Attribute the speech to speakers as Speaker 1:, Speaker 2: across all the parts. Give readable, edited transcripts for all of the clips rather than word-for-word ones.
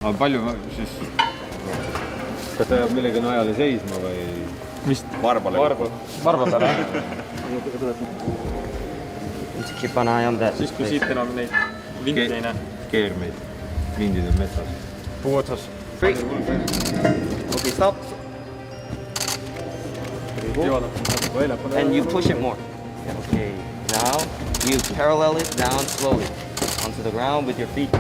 Speaker 1: aga palju siis, kas ta jääb millegagi najale seisma või?
Speaker 2: Mis?
Speaker 1: Varbale.
Speaker 2: Varba peale.
Speaker 3: Keep an eye on that.
Speaker 2: Siis kui siit enam neid vinti ei näe.
Speaker 1: Keermeid, vindid on metsas.
Speaker 2: Puu otsas.
Speaker 3: Okay, stop. And you push it more. Okay, now you parallel it down slowly onto the ground with your feet.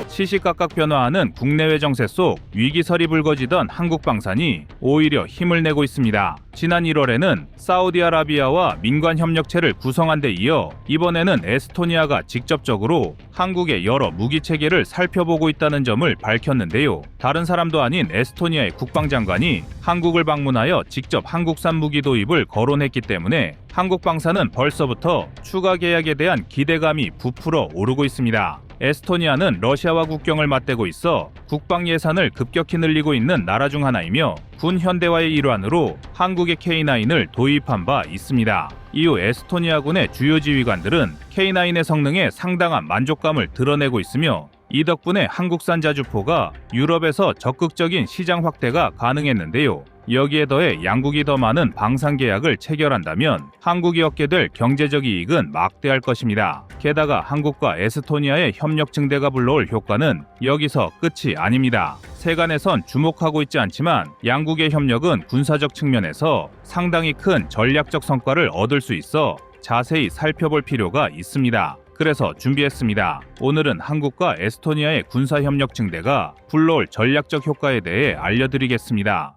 Speaker 4: 시시각각 변화하는 국내외 정세 속 위기설이 불거지던 한국 방산이 오히려 힘을 내고 있습니다. 지난 1월에는 사우디아라비아와 민관 협력체를 구성한 데 이어 이번에는 에스토니아가 직접적으로 한국의 여러 무기 체계를 살펴보고 있다는 점을 밝혔는데요. 다른 사람도 아닌 에스토니아의 국방장관이 한국을 방문하여 직접 한국산 무기 도입을 거론했기 때문에 한국 방산은 벌써부터 추가 계약에 대한 기대감이 부풀어 오르고 있습니다. 에스토니아는 러시아와 국경을 맞대고 있어 국방 예산을 급격히 늘리고 있는 나라 중 하나이며 군 현대화의 일환으로 한국의 K9을 도입한 바 있습니다. 이후 에스토니아군의 주요 지휘관들은 K9의 성능에 상당한 만족감을 드러내고 있으며 이 덕분에 한국산 자주포가 유럽에서 적극적인 시장 확대가 가능했는데요. 여기에 더해 양국이 더 많은 방산 계약을 체결한다면 한국이 얻게 될 경제적 이익은 막대할 것입니다. 게다가 한국과 에스토니아의 협력 증대가 불러올 효과는 여기서 끝이 아닙니다. 세간에선 주목하고 있지 않지만 양국의 협력은 군사적 측면에서 상당히 큰 전략적 성과를 얻을 수 있어 자세히 살펴볼 필요가 있습니다. 그래서 준비했습니다. 오늘은 한국과 에스토니아의 군사협력 증대가 불러올 전략적 효과에 대해 알려드리겠습니다.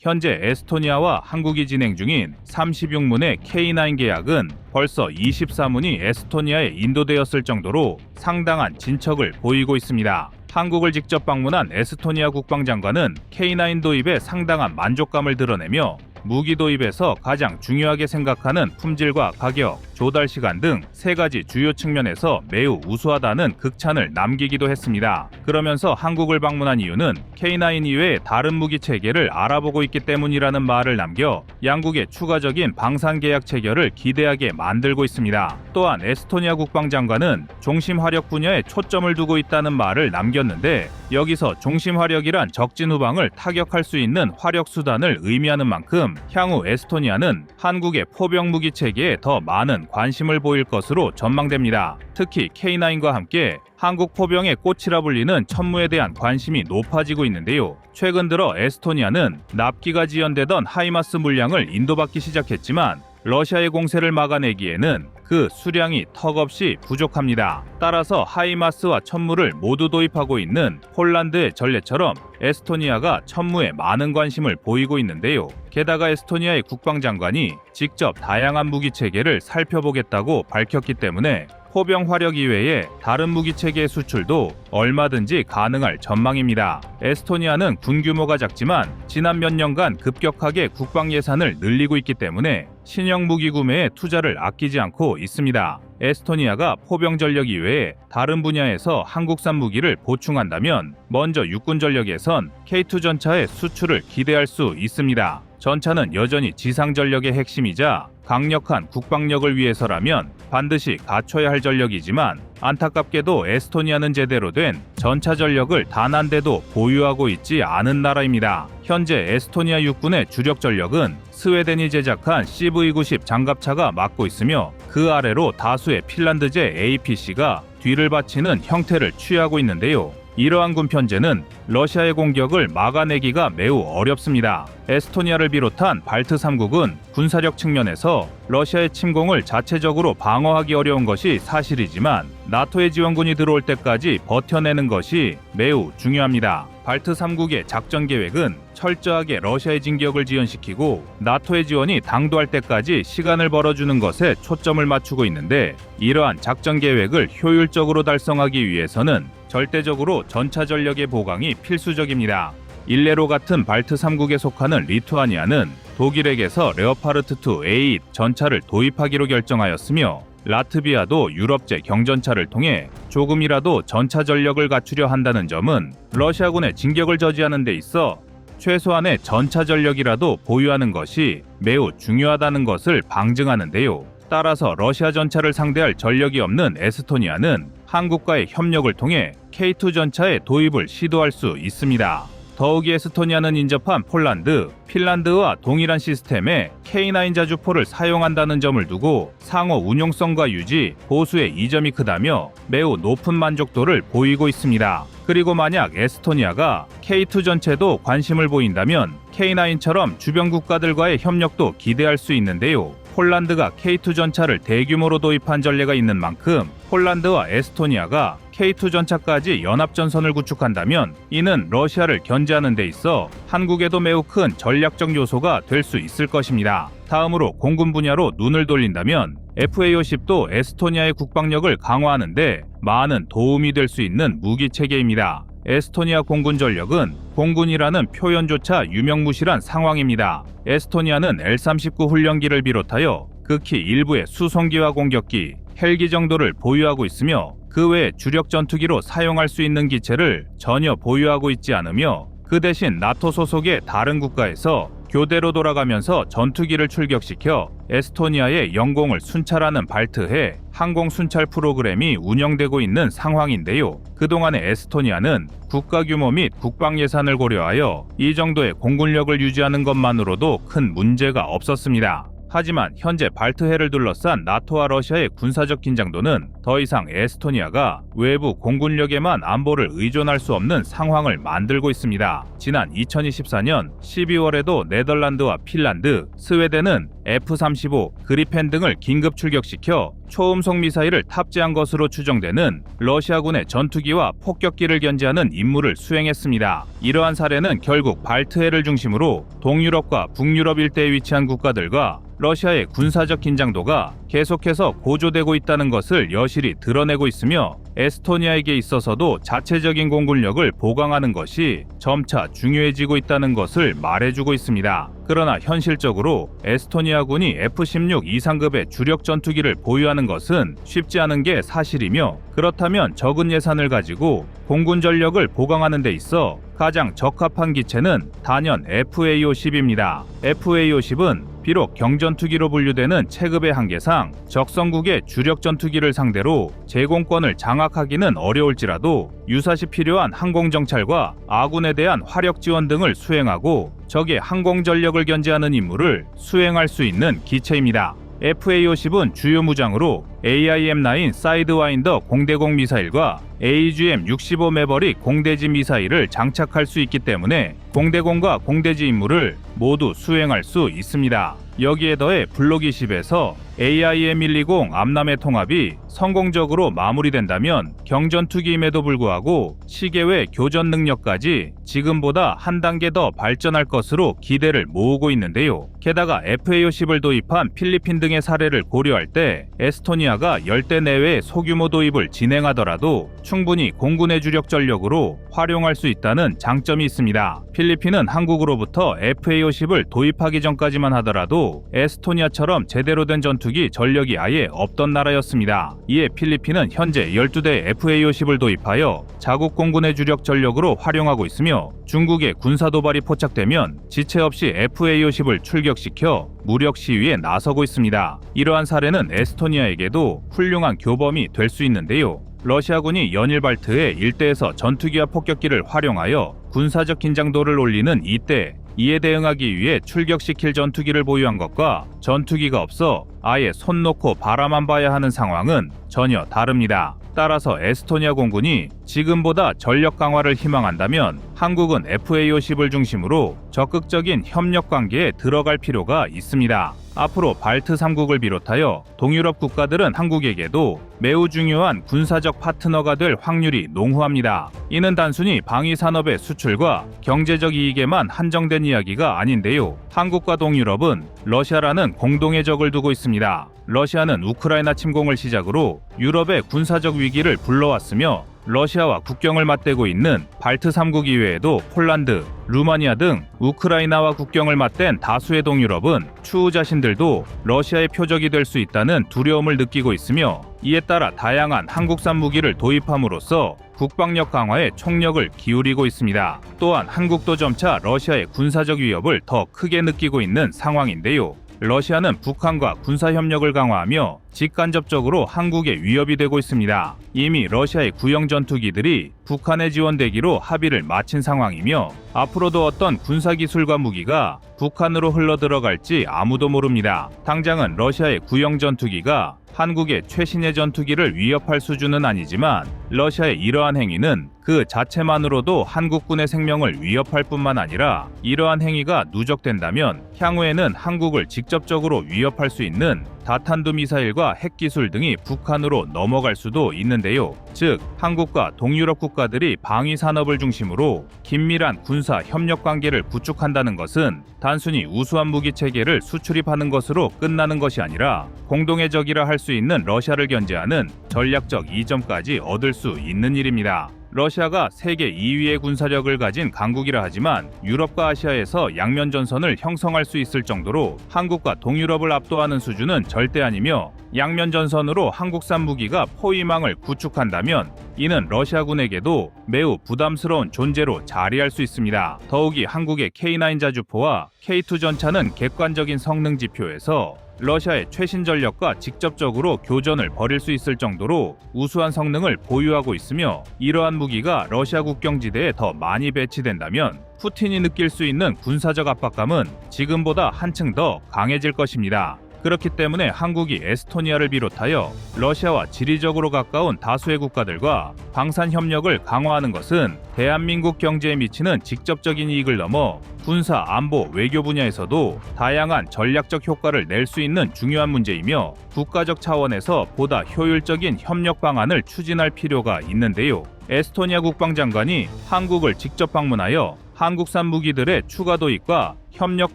Speaker 4: 현재 에스토니아와 한국이 진행 중인 36문의 K9 계약은 벌써 24문이 에스토니아에 인도되었을 정도로 상당한 진척을 보이고 있습니다. 한국을 직접 방문한 에스토니아 국방장관은 K9 도입에 상당한 만족감을 드러내며 무기 도입에서 가장 중요하게 생각하는 품질과 가격, 조달 시간 등 세 가지 주요 측면에서 매우 우수하다는 극찬을 남기기도 했습니다. 그러면서 한국을 방문한 이유는 K9 이외의 다른 무기 체계를 알아보고 있기 때문이라는 말을 남겨 양국의 추가적인 방산 계약 체결을 기대하게 만들고 있습니다. 또한 에스토니아 국방장관은 종심 화력 분야에 초점을 두고 있다는 말을 남겼는데 여기서 종심 화력이란 적진 후방을 타격할 수 있는 화력 수단을 의미하는 만큼 향후 에스토니아는 한국의 포병 무기 체계에 더 많은 관심을 보일 것으로 전망됩니다. 특히 K9과 함께 한국 포병의 꽃이라 불리는 천무에 대한 관심이 높아지고 있는데요. 최근 들어 에스토니아는 납기가 지연되던 하이마스 물량을 인도받기 시작했지만 러시아의 공세를 막아내기에는 그 수량이 턱없이 부족합니다. 따라서 하이마스와 천무를 모두 도입하고 있는 폴란드의 전례처럼 에스토니아가 천무에 많은 관심을 보이고 있는데요. 게다가 에스토니아의 국방장관이 직접 다양한 무기 체계를 살펴보겠다고 밝혔기 때문에 포병 화력 이외에 다른 무기 체계의 수출도 얼마든지 가능할 전망입니다. 에스토니아는 군 규모가 작지만 지난 몇 년간 급격하게 국방 예산을 늘리고 있기 때문에 신형 무기 구매에 투자를 아끼지 않고 있습니다. 에스토니아가 포병 전력 이외에 다른 분야에서 한국산 무기를 보충한다면 먼저 육군 전력에선 K2 전차의 수출을 기대할 수 있습니다. 전차는 여전히 지상 전력의 핵심이자 강력한 국방력을 위해서라면 반드시 갖춰야 할 전력이지만 안타깝게도 에스토니아는 제대로 된 전차 전력을 단 한 대도 보유하고 있지 않은 나라입니다. 현재 에스토니아 육군의 주력 전력은 스웨덴이 제작한 CV-90 장갑차가 맡고 있으며 그 아래로 다수의 핀란드제 APC가 뒤를 바치는 형태를 취하고 있는데요. 이러한 군 편제는 러시아의 공격을 막아내기가 매우 어렵습니다. 에스토니아를 비롯한 발트 3국은 군사력 측면에서 러시아의 침공을 자체적으로 방어하기 어려운 것이 사실이지만 나토의 지원군이 들어올 때까지 버텨내는 것이 매우 중요합니다. 발트 3국의 작전 계획은 철저하게 러시아의 진격을 지연시키고 나토의 지원이 당도할 때까지 시간을 벌어주는 것에 초점을 맞추고 있는데 이러한 작전 계획을 효율적으로 달성하기 위해서는 절대적으로 전차 전력의 보강이 필수적입니다. 일례로 같은 발트 3국에 속하는 리투아니아는 독일에게서 레오파르트2 A 전차를 도입하기로 결정하였으며 라트비아도 유럽제 경전차를 통해 조금이라도 전차 전력을 갖추려 한다는 점은 러시아군의 진격을 저지하는 데 있어 최소한의 전차 전력이라도 보유하는 것이 매우 중요하다는 것을 방증하는데요. 따라서 러시아 전차를 상대할 전력이 없는 에스토니아는 한국과의 협력을 통해 K2 전차의 도입을 시도할 수 있습니다. 더욱이 에스토니아는 인접한 폴란드, 핀란드와 동일한 시스템의 K9 자주포를 사용한다는 점을 두고 상호 운용성과 유지, 보수의 이점이 크다며 매우 높은 만족도를 보이고 있습니다. 그리고 만약 에스토니아가 K2 전체도 관심을 보인다면 K9처럼 주변 국가들과의 협력도 기대할 수 있는데요. 폴란드가 K2 전차를 대규모로 도입한 전례가 있는 만큼 폴란드와 에스토니아가 K2 전차까지 연합전선을 구축한다면 이는 러시아를 견제하는 데 있어 한국에도 매우 큰 전략적 요소가 될 수 있을 것입니다. 다음으로 공군 분야로 눈을 돌린다면 FA-50도 에스토니아의 국방력을 강화하는 데 많은 도움이 될 수 있는 무기체계입니다. 에스토니아 공군 전력은 공군이라는 표현조차 유명무실한 상황입니다. 에스토니아는 L-39 훈련기를 비롯하여 극히 일부의 수송기와 공격기, 헬기 정도를 보유하고 있으며 그 외에 주력 전투기로 사용할 수 있는 기체를 전혀 보유하고 있지 않으며 그 대신 나토 소속의 다른 국가에서 교대로 돌아가면서 전투기를 출격시켜 에스토니아의 영공을 순찰하는 발트해 항공 순찰 프로그램이 운영되고 있는 상황인데요. 그동안의 에스토니아는 국가 규모 및 국방 예산을 고려하여 이 정도의 공군력을 유지하는 것만으로도 큰 문제가 없었습니다. 하지만 현재 발트해를 둘러싼 나토와 러시아의 군사적 긴장도는 더 이상 에스토니아가 외부 공군력에만 안보를 의존할 수 없는 상황을 만들고 있습니다. 지난 2024년 12월에도 네덜란드와 핀란드, 스웨덴은 F-35, 그리펜 등을 긴급 출격시켜 초음속 미사일을 탑재한 것으로 추정되는 러시아군의 전투기와 폭격기를 견제하는 임무를 수행했습니다. 이러한 사례는 결국 발트해를 중심으로 동유럽과 북유럽 일대에 위치한 국가들과 러시아의 군사적 긴장도가 계속해서 고조되고 있다는 것을 여실히 드러내고 있으며 에스토니아에게 있어서도 자체적인 공군력을 보강하는 것이 점차 중요해지고 있다는 것을 말해주고 있습니다. 그러나 현실적으로 에스토니아군이 F-16 이상급의 주력 전투기를 보유하는 것은 쉽지 않은 게 사실이며 그렇다면 적은 예산을 가지고 공군 전력을 보강하는 데 있어 가장 적합한 기체는 단연 FA-50입니다. FA-50은 비록 경전투기로 분류되는 체급의 한계상 적성국의 주력 전투기를 상대로 제공권을 장악하기는 어려울지라도 유사시 필요한 항공정찰과 아군에 대한 화력 지원 등을 수행하고 적의 항공 전력을 견제하는 임무를 수행할 수 있는 기체입니다. FA-50은 주요 무장으로 AIM-9 사이드와인더 공대공 미사일과 AGM-65 매버릭 공대지 미사일을 장착할 수 있기 때문에 공대공과 공대지 임무를 모두 수행할 수 있습니다. 여기에 더해 블록 20에서 AIM-120 암남의 통합이 성공적으로 마무리된다면 경전투기임에도 불구하고 시계외 교전 능력까지 지금보다 한 단계 더 발전할 것으로 기대를 모으고 있는데요. 게다가 FA-50을 도입한 필리핀 등의 사례를 고려할 때 에스토니아가 열대 내외의 소규모 도입을 진행하더라도 충분히 공군의 주력 전력으로 활용할 수 있다는 장점이 있습니다. 필리핀은 한국으로부터 FA-50을 도입하기 전까지만 하더라도 에스토니아처럼 제대로 된 전투기 전력이 아예 없던 나라였습니다. 이에 필리핀은 현재 12대 FA-50을 도입하여 자국 공군의 주력 전력으로 활용하고 있으며 중국의 군사 도발이 포착되면 지체 없이 FA-50을 출격시켜 무력 시위에 나서고 있습니다. 이러한 사례는 에스토니아에게도 훌륭한 교범이 될 수 있는데요. 러시아군이 연일 발트해 일대에서 전투기와 폭격기를 활용하여 군사적 긴장도를 올리는 이때 이에 대응하기 위해 출격시킬 전투기를 보유한 것과 전투기가 없어 아예 손 놓고 바라만 봐야 하는 상황은 전혀 다릅니다. 따라서 에스토니아 공군이 지금보다 전력 강화를 희망한다면 한국은 FA-50을 중심으로 적극적인 협력 관계에 들어갈 필요가 있습니다. 앞으로 발트 3국을 비롯하여 동유럽 국가들은 한국에게도 매우 중요한 군사적 파트너가 될 확률이 농후합니다. 이는 단순히 방위 산업의 수출과 경제적 이익에만 한정된 이야기가 아닌데요. 한국과 동유럽은 러시아라는 공동의 적을 두고 있습니다. 러시아는 우크라이나 침공을 시작으로 유럽의 군사적 위기를 불러왔으며 러시아와 국경을 맞대고 있는 발트 3국 이외에도 폴란드, 루마니아 등 우크라이나와 국경을 맞댄 다수의 동유럽은 추후 자신들도 러시아의 표적이 될 수 있다는 두려움을 느끼고 있으며 이에 따라 다양한 한국산 무기를 도입함으로써 국방력 강화에 총력을 기울이고 있습니다. 또한 한국도 점차 러시아의 군사적 위협을 더 크게 느끼고 있는 상황인데요. 러시아는 북한과 군사협력을 강화하며 직간접적으로 한국에 위협이 되고 있습니다. 이미 러시아의 구형 전투기들이 북한에 지원되기로 합의를 마친 상황이며 앞으로도 어떤 군사기술과 무기가 북한으로 흘러들어갈지 아무도 모릅니다. 당장은 러시아의 구형 전투기가 한국의 최신의 전투기를 위협할 수준은 아니지만 러시아의 이러한 행위는 그 자체만으로도 한국군의 생명을 위협할 뿐만 아니라 이러한 행위가 누적된다면 향후에는 한국을 직접적으로 위협할 수 있는 다탄두 미사일과 핵기술 등이 북한으로 넘어갈 수도 있는데요. 즉, 한국과 동유럽 국가들이 방위 산업을 중심으로 긴밀한 군사 협력 관계를 구축한다는 것은 단순히 우수한 무기 체계를 수출입하는 것으로 끝나는 것이 아니라 공동의 적이라 할 수 있는 러시아를 견제하는 전략적 이점까지 얻을 수 있는 일입니다. 러시아가 세계 2위의 군사력을 가진 강국이라 하지만 유럽과 아시아에서 양면 전선을 형성할 수 있을 정도로 한국과 동유럽을 압도하는 수준은 절대 아니며 양면 전선으로 한국산 무기가 포위망을 구축한다면 이는 러시아군에게도 매우 부담스러운 존재로 자리할 수 있습니다. 더욱이 한국의 K9 자주포와 K2 전차는 객관적인 성능 지표에서 러시아의 최신 전력과 직접적으로 교전을 벌일 수 있을 정도로 우수한 성능을 보유하고 있으며 이러한 무기가 러시아 국경지대에 더 많이 배치된다면 푸틴이 느낄 수 있는 군사적 압박감은 지금보다 한층 더 강해질 것입니다. 그렇기 때문에 한국이 에스토니아를 비롯하여 러시아와 지리적으로 가까운 다수의 국가들과 방산 협력을 강화하는 것은 대한민국 경제에 미치는 직접적인 이익을 넘어 군사, 안보, 외교 분야에서도 다양한 전략적 효과를 낼 수 있는 중요한 문제이며 국가적 차원에서 보다 효율적인 협력 방안을 추진할 필요가 있는데요. 에스토니아 국방장관이 한국을 직접 방문하여 한국산 무기들의 추가 도입과 협력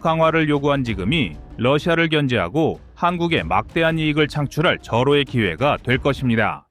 Speaker 4: 강화를 요구한 지금이 러시아를 견제하고 한국에 막대한 이익을 창출할 절호의 기회가 될 것입니다.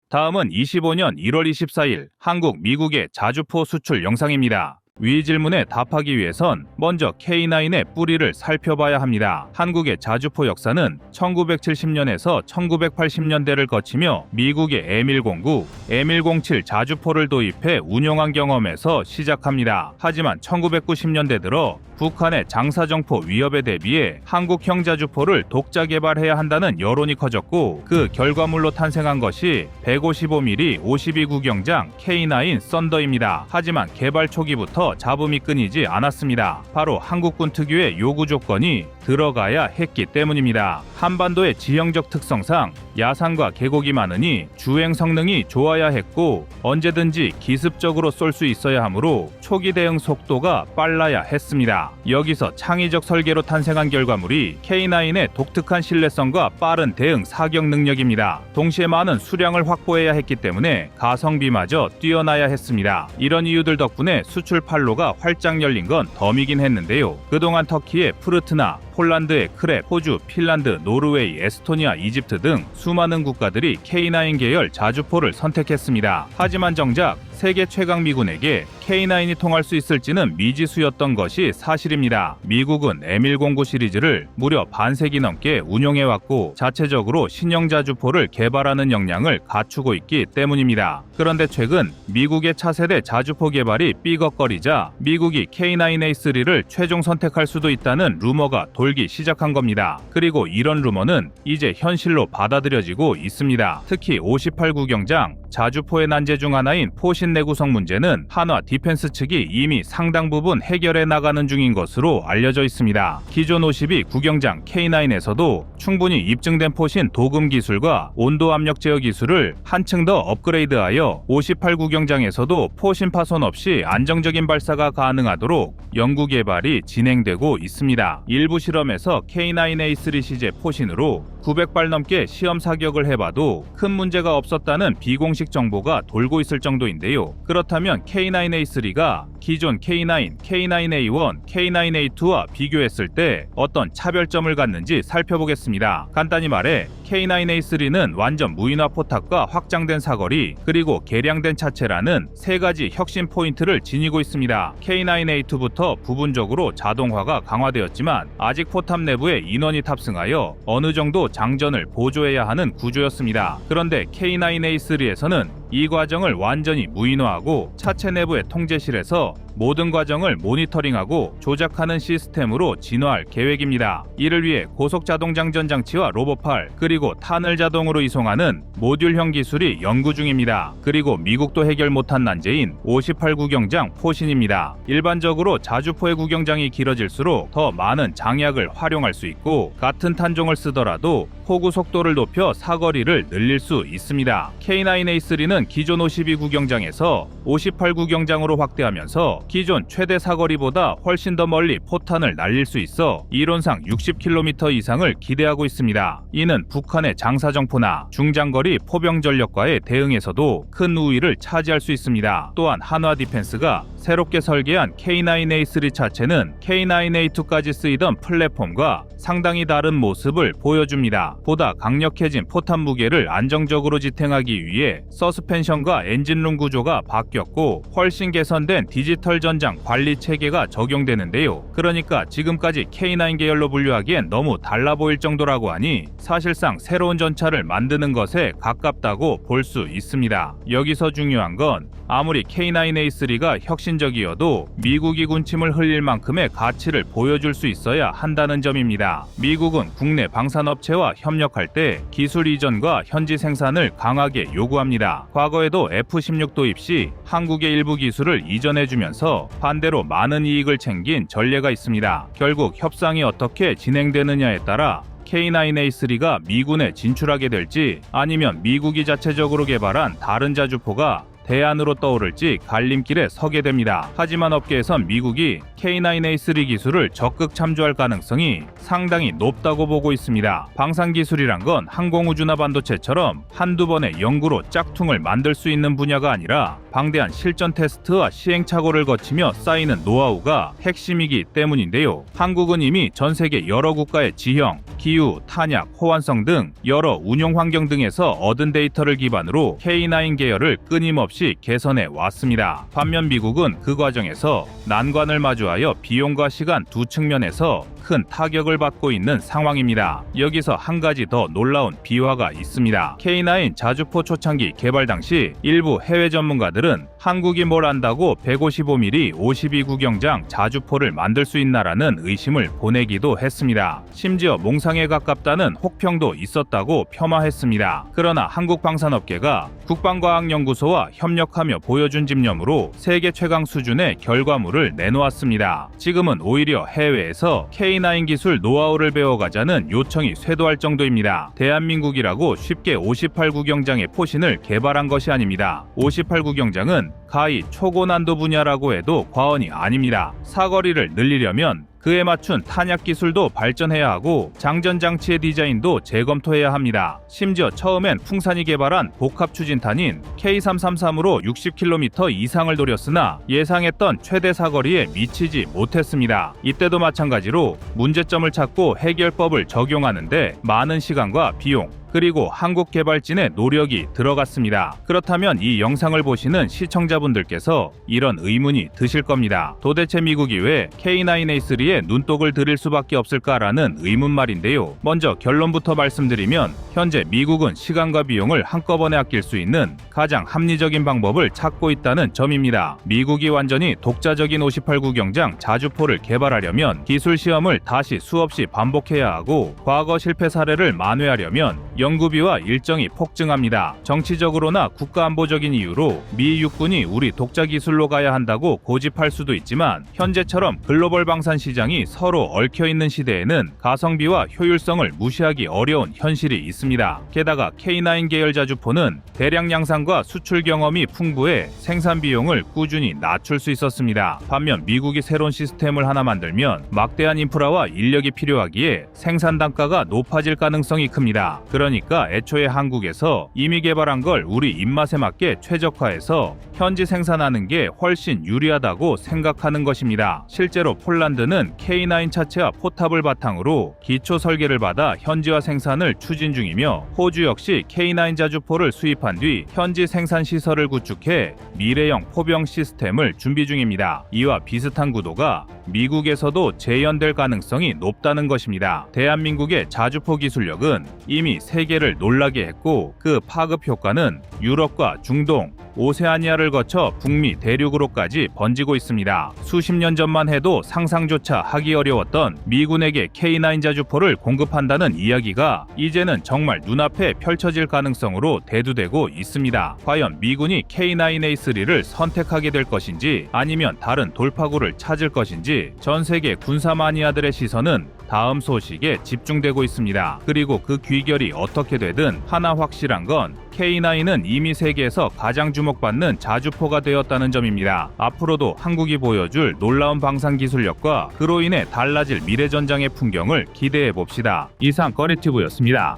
Speaker 4: 다음은 25년 1월 24일 한국, 미국의 자주포 수출 영상입니다. 위 질문에 답하기 위해선 먼저 K9의 뿌리를 살펴봐야 합니다. 한국의 자주포 역사는 1970년에서 1980년대를 거치며 미국의 M109, M107 자주포를 도입해 운용한 경험에서 시작합니다. 하지만 1990년대 들어 북한의 장사정포 위협에 대비해 한국형 자주포를 독자 개발해야 한다는 여론이 커졌고 그 결과물로 탄생한 것이 155mm 52구경장 K9 썬더입니다. 하지만 개발 초기부터 잡음이 끊이지 않았습니다. 바로 한국군 특유의 요구 조건이 들어가야 했기 때문입니다. 한반도의 지형적 특성상 야산과 계곡이 많으니 주행 성능이 좋아야 했고 언제든지 기습적으로 쏠 수 있어야 하므로 초기 대응 속도가 빨라야 했습니다. 여기서 창의적 설계로 탄생한 결과물이 K9의 독특한 신뢰성과 빠른 대응 사격 능력입니다. 동시에 많은 수량을 확보해야 했기 때문에 가성비마저 뛰어나야 했습니다. 이런 이유들 덕분에 수출 판로가 활짝 열린 건 덤이긴 했는데요. 그동안 터키의 프르트나, 폴란드의 크랩, 호주, 핀란드, 노르웨이, 에스토니아, 이집트 등 수많은 국가들이 K9 계열 자주포를 선택했습니다. 하지만 정작 세계 최강 미군에게 K9이 통할 수 있을지는 미지수였던 것이 사실입니다. 미국은 M109 시리즈를 무려 반세기 넘게 운용해왔고 자체적으로 신형 자주포를 개발하는 역량을 갖추고 있기 때문입니다. 그런데 최근 미국의 차세대 자주포 개발이 삐걱거리자 미국이 K9A3를 최종 선택할 수도 있다는 루머가 돌기 시작한 겁니다. 그리고 이런 루머는 이제 현실로 받아들여지고 있습니다. 특히 58구경장 자주포의 난제 중 하나인 포신 내구성 문제는 한화 디펜스 측이 이미 상당 부분 해결해 나가는 중인 것으로 알려져 있습니다. 기존 52 구경장 K9에서도 충분히 입증된 포신 도금 기술과 온도 압력 제어 기술을 한층 더 업그레이드하여 58 구경장에서도 포신 파손 없이 안정적인 발사가 가능하도록 연구 개발이 진행되고 있습니다. 일부 실험에서 K9A3 시제 포신으로 900발 넘게 시험 사격을 해봐도 큰 문제가 없었다는 비공식 정보가 돌고 있을 정도인데요. 그렇다면 K9A3가 기존 K9, K9A1, K9A2와 비교했을 때 어떤 차별점을 갖는지 살펴보겠습니다. 간단히 말해 K9A3는 완전 무인화 포탑과 확장된 사거리 그리고 개량된 차체라는 세 가지 혁신 포인트를 지니고 있습니다. K9A2부터 부분적으로 자동화가 강화되었지만 아직 포탑 내부에 인원이 탑승하여 어느 정도 장전을 보조해야 하는 구조였습니다. 그런데 K9A3에서는 이 과정을 완전히 무인화하고 차체 내부의 통제실에서 모든 과정을 모니터링하고 조작하는 시스템으로 진화할 계획입니다. 이를 위해 고속자동장전 장치와 로봇팔 그리고 탄을 자동으로 이송하는 모듈형 기술이 연구 중입니다. 그리고 미국도 해결 못한 난제인 58 구경장 포신입니다. 일반적으로 자주포의 구경장이 길어질수록 더 많은 장약을 활용할 수 있고 같은 탄종을 쓰더라도 포구 속도를 높여 사거리를 늘릴 수 있습니다. K9A3는 기존 52 구경장에서 58 구경장으로 확대하면서 기존 최대 사거리보다 훨씬 더 멀리 포탄을 날릴 수 있어 이론상 60km 이상을 기대하고 있습니다. 이는 북한의 장사정포나 중장거리 포병 전력과의 대응에서도 큰 우위를 차지할 수 있습니다. 또한 한화 디펜스가 새롭게 설계한 K9A3 차체는 K9A2까지 쓰이던 플랫폼과 상당히 다른 모습을 보여줍니다. 보다 강력해진 포탄 무게를 안정적으로 지탱하기 위해 서스펜션과 엔진룸 구조가 바뀌었고 훨씬 개선된 디지털 전장 관리 체계가 적용되는데요. 그러니까 지금까지 K9 계열로 분류하기엔 너무 달라 보일 정도라고 하니 사실상 새로운 전차를 만드는 것에 가깝다고 볼 수 있습니다. 여기서 중요한 건 아무리 K9A3가 혁신적이어도 미국이 군침을 흘릴 만큼의 가치를 보여줄 수 있어야 한다는 점입니다. 미국은 국내 방산업체와 협력할 때 기술 이전과 현지 생산을 강하게 요구합니다. 과거에도 F-16 도입 시 한국의 일부 기술을 이전해주면서 반대로 많은 이익을 챙긴 전례가 있습니다. 결국 협상이 어떻게 진행되느냐에 따라 K9A3가 미군에 진출하게 될지 아니면 미국이 자체적으로 개발한 다른 자주포가 대안으로 떠오를지 갈림길에 서게 됩니다. 하지만 업계에선 미국이 K9A3 기술을 적극 참조할 가능성이 상당히 높다고 보고 있습니다. 방산기술이란 건 항공우주나 반도체처럼 한두 번의 연구로 짝퉁을 만들 수 있는 분야가 아니라 방대한 실전 테스트와 시행착오를 거치며 쌓이는 노하우가 핵심이기 때문인데요. 한국은 이미 전 세계 여러 국가의 지형, 기후, 탄약, 호환성 등 여러 운용 환경 등에서 얻은 데이터를 기반으로 K9 계열을 끊임없이 개선해 왔습니다. 반면 미국은 그 과정에서 난관을 마주하여 비용과 시간 두 측면에서 큰 타격을 받고 있는 상황입니다. 여기서 한 가지 더 놀라운 비화가 있습니다. K9 자주포 초창기 개발 당시 일부 해외 전문가들은 한국이 뭘 안다고 155mm 52 구경장 자주포를 만들 수 있나라는 의심을 보내기도 했습니다. 심지어 몽상에 가깝다는 혹평도 있었다고 폄하했습니다. 그러나 한국방산업계가 국방과학연구소와 협력하며 보여준 집념으로 세계 최강 수준의 결과물을 내놓았습니다. 지금은 오히려 해외에서 K9 기술 노하우를 배워가자는 요청이 쇄도할 정도입니다. 대한민국이라고 쉽게 58 구경장의 포신을 개발한 것이 아닙니다. 58 구경장은 가히 초고난도 분야라고 해도 과언이 아닙니다. 사거리를 늘리려면 그에 맞춘 탄약 기술도 발전해야 하고 장전 장치의 디자인도 재검토해야 합니다. 심지어 처음엔 풍산이 개발한 복합 추진탄인 K333으로 60km 이상을 노렸으나 예상했던 최대 사거리에 미치지 못했습니다. 이때도 마찬가지로 문제점을 찾고 해결법을 적용하는데 많은 시간과 비용 그리고 한국 개발진의 노력이 들어갔습니다. 그렇다면 이 영상을 보시는 시청자분들께서 이런 의문이 드실 겁니다. 도대체 미국이 왜 K9A3에 눈독을 들일 수밖에 없을까라는 의문 말인데요. 먼저 결론부터 말씀드리면 현재 미국은 시간과 비용을 한꺼번에 아낄 수 있는 가장 합리적인 방법을 찾고 있다는 점입니다. 미국이 완전히 독자적인 58 구경장 자주포를 개발하려면 기술 시험을 다시 수없이 반복해야 하고 과거 실패 사례를 만회하려면 연구비와 일정이 폭증합니다. 정치적으로나 국가안보적인 이유로 미 육군이 우리 독자 기술로 가야 한다고 고집할 수도 있지만 현재처럼 글로벌 방산 시장이 서로 얽혀있는 시대에는 가성비와 효율성을 무시하기 어려운 현실이 있습니다. 게다가 K9 계열 자주포는 대량 양산과 수출 경험이 풍부해 생산 비용을 꾸준히 낮출 수 있었습니다. 반면 미국이 새로운 시스템을 하나 만들면 막대한 인프라와 인력이 필요하기에 생산 단가가 높아질 가능성이 큽니다. 그러니 그러니까 애초에 한국에서 이미 개발한 걸 우리 입맛에 맞게 최적화해서 현지 생산하는 게 훨씬 유리하다고 생각하는 것입니다. 실제로 폴란드는 K9 차체와 포탑을 바탕으로 기초 설계를 받아 현지화 생산을 추진 중이며 호주 역시 K9 자주포를 수입한 뒤 현지 생산 시설을 구축해 미래형 포병 시스템을 준비 중입니다. 이와 비슷한 구도가 미국에서도 재현될 가능성이 높다는 것입니다. 대한민국의 자주포 기술력은 이미 세계를 놀라게 했고 그 파급 효과는 유럽과 중동, 오세아니아를 거쳐 북미 대륙으로까지 번지고 있습니다. 수십 년 전만 해도 상상조차 하기 어려웠던 미군에게 K9 자주포를 공급한다는 이야기가 이제는 정말 눈앞에 펼쳐질 가능성으로 대두되고 있습니다. 과연 미군이 K9A3를 선택하게 될 것인지 아니면 다른 돌파구를 찾을 것인지 전 세계 군사 마니아들의 시선은 다음 소식에 집중되고 있습니다. 그리고 그 귀결이 어떻게 되든 하나 확실한 건 K9은 이미 세계에서 가장 주목받는 자주포가 되었다는 점입니다. 앞으로도 한국이 보여줄 놀라운 방산 기술력과 그로 인해 달라질 미래전장의 풍경을 기대해 봅시다. 이상 꺼리튜브였습니다.